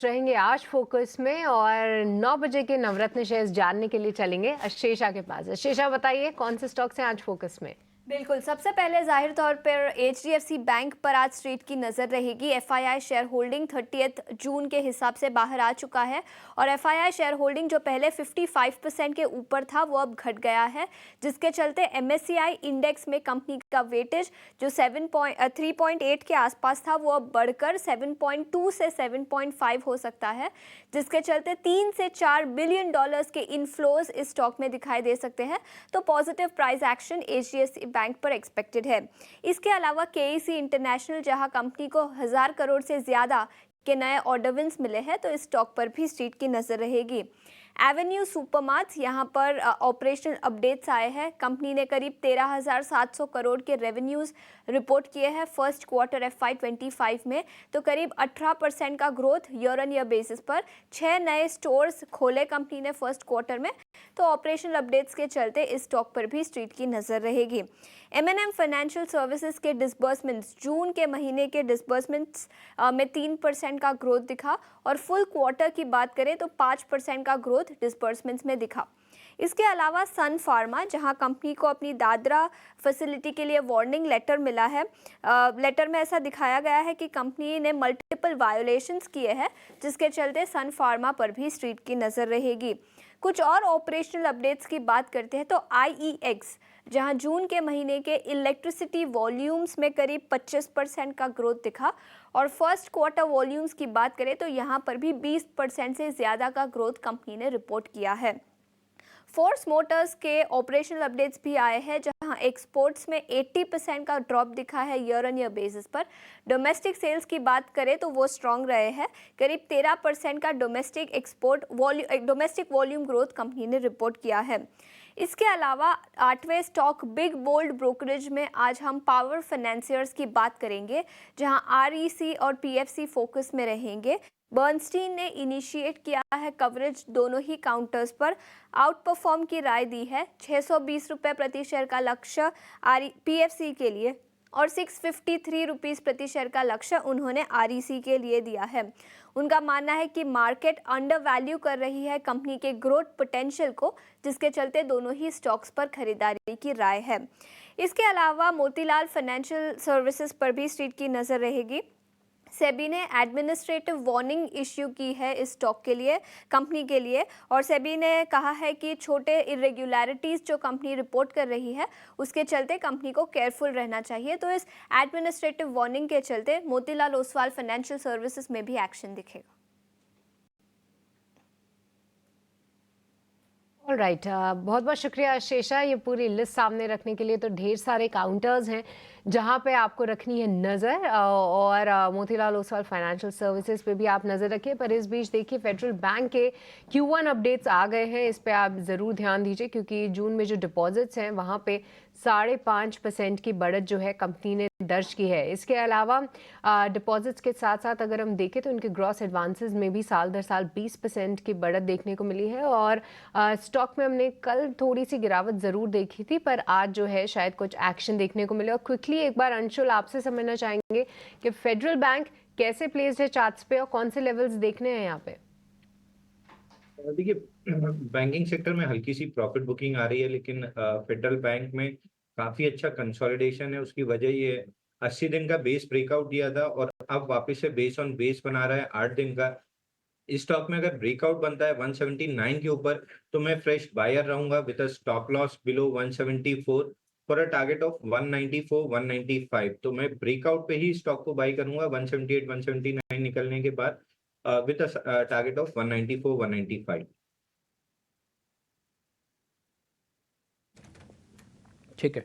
रहेंगे आज फोकस में और 9 बजे के नवरत्न शेयर्स जानने के लिए चलेंगे अशेषा के पास। अशेषा बताइए कौन से स्टॉक्स हैं आज फोकस में? बिल्कुल, सबसे पहले ज़ाहिर तौर पर एचडीएफसी बैंक पर आज स्ट्रीट की नज़र रहेगी। एफआईआई शेयर होल्डिंग 30 जून के हिसाब से बाहर आ चुका है और एफआईआई शेयर होल्डिंग जो पहले 55% के ऊपर था वो अब घट गया है, जिसके चलते एमएससीआई इंडेक्स में कंपनी का वेटेज जो 3.8 के आसपास था वो अब बढ़कर 7.2 से 7.5 हो सकता है, जिसके चलते 3 से 4 बिलियन डॉलर्स के इनफ्लोज इस स्टॉक में दिखाई दे सकते हैं। तो positive price action HDFC bank पर एक्सपेक्टेड है। इसके अलावा केईसी इंटरनेशनल, जहां कंपनी को 1000 करोड़ से ज्यादा के नए ऑर्डर विंस मिले हैं, तो इस स्टॉक पर भी स्ट्रीट की नजर रहेगी। एवेन्यू सुपरमार्ट्स, यहाँ पर ऑपरेशनल अपडेट्स आए हैं। कंपनी ने करीब 13,700 करोड़ के रेवेन्यूज रिपोर्ट किए हैं फर्स्ट क्वार्टर FY25 में, तो करीब 18% का growth year on year basis पर। 6 नए स्टोर्स खोले कंपनी ने फर्स्ट क्वार्टर में, तो ऑपरेशनल अपडेट्स के चलते इस स्टॉक पर भी स्ट्रीट की नज़र रहेगी। M&M फाइनेंशियल सर्विसेज के डिसबर्समेंट्स, जून के महीने के डिसबर्समेंट्स में 3% का ग्रोथ दिखा और फुल क्वार्टर की बात करें तो 5% का ग्रोथ डिसबर्समेंट्स में दिखा। इसके अलावा सन फार्मा, जहां कंपनी को अपनी दादरा फैसिलिटी के लिए वार्निंग लेटर मिला है, लेटर में ऐसा दिखाया गया है कि कंपनी ने मल्टीपल वायोलेशंस किए हैं, जिसके चलते सन फार्मा पर भी स्ट्रीट की नज़र रहेगी। कुछ और ऑपरेशनल अपडेट्स की बात करते हैं तो IEX, जहां जून के महीने के इलेक्ट्रिसिटी वॉल्यूम्स में करीब 25% का ग्रोथ दिखा और फर्स्ट क्वार्टर वॉल्यूम्स की बात करें तो यहां पर भी 20% से ज़्यादा का ग्रोथ कंपनी ने रिपोर्ट किया है। फोर्स मोटर्स के ऑपरेशनल अपडेट्स भी आए हैं, जहां एक्सपोर्ट्स में 80% का ड्रॉप दिखा है ईयर ऑन ईयर बेसिस पर। डोमेस्टिक सेल्स की बात करें तो वो स्ट्रांग रहे हैं, करीब 13% का डोमेस्टिक वॉल्यूम ग्रोथ कंपनी ने रिपोर्ट किया है। इसके अलावा 8वें स्टॉक बिग बोल्ड ब्रोकरेज में आज हम पावर फाइनेंसियर्स की बात करेंगे, जहां REC और PFC फोकस में रहेंगे। बर्नस्टीन ने इनिशिएट किया है कवरेज दोनों ही काउंटर्स पर, आउट परफॉर्म की राय दी है। 620 रुपये प्रति शेयर का लक्ष्य PFC के लिए और 653 रुपीज़ प्रति शेयर का लक्ष्य उन्होंने REC के लिए दिया है। उनका मानना है कि मार्केट अंडर वैल्यू कर रही है कंपनी के ग्रोथ पोटेंशियल को, जिसके चलते दोनों ही स्टॉक्स पर खरीदारी की राय है। इसके अलावा मोतीलाल फाइनेंशियल सर्विसेज पर भी स्ट्रीट की नज़र रहेगी। सेबी ने एडमिनिस्ट्रेटिव वार्निंग इश्यू की है इस स्टॉक के लिए, कंपनी के लिए, और सेबी ने कहा है कि छोटे इरेगुलरिटीज़ जो कंपनी रिपोर्ट कर रही है उसके चलते कंपनी को केयरफुल रहना चाहिए। तो इस एडमिनिस्ट्रेटिव वार्निंग के चलते मोतीलाल ओसवाल फाइनेंशियल सर्विसेज में भी एक्शन दिखेगा। ऑलराइट, बहुत बहुत शुक्रिया शेषा, ये पूरी लिस्ट सामने रखने के लिए। तो ढेर सारे काउंटर्स हैं जहां पे आपको रखनी है नज़र, और मोतीलाल ओसवाल फाइनेंशियल सर्विसेज पे भी आप नज़र रखिए। पर इस बीच देखिए फेडरल बैंक के Q1 अपडेट्स आ गए हैं, इस पे आप ज़रूर ध्यान दीजिए, क्योंकि जून में जो डिपॉजिट्स हैं वहां पे 5.5% की बढ़त जो है कंपनी ने दर्ज की है। इसके अलावा डिपॉजिट्स के साथ साथ अगर हम देखें तो इनके ग्रॉस एडवांसेस में भी साल दर साल 20% की बढ़त देखने को मिली है। और स्टॉक में हमने कल थोड़ी सी गिरावट ज़रूर देखी थी, पर आज जो है शायद कुछ एक्शन देखने को मिले। और क्विकली एक बार अंशुल आपसे समझना चाहेंगे कि फेडरल बैंक कैसे प्लेस्ड है चार्ट्स पे और कौन से लेवल्स देखने हैं यहाँ पे? देखिए, बैंकिंग सेक्टर में हल्की सी प्रॉफिट बुकिंग आ रही है, लेकिन फेडरल बैंक में काफी अच्छा कंसोलिडेशन है। उसकी वजह ये 80 दिन का बेस ब्रेकआउट दिया था और अब वापस से बेस ऑन बेस बना रहा है 8 दिन का। इस स्टॉक में अगर ब्रेकआउट बनता है 179 के ऊपर तो मैं फ्रेश बायर रहूंगा with a stop loss below 174 for a target of 194 195। तो मैं ब्रेकआउट पे ही स्टॉक को बाई करूंगा 178 179 निकलने के बाद विद अ टारगेट ऑफ 194 195। ठीक है।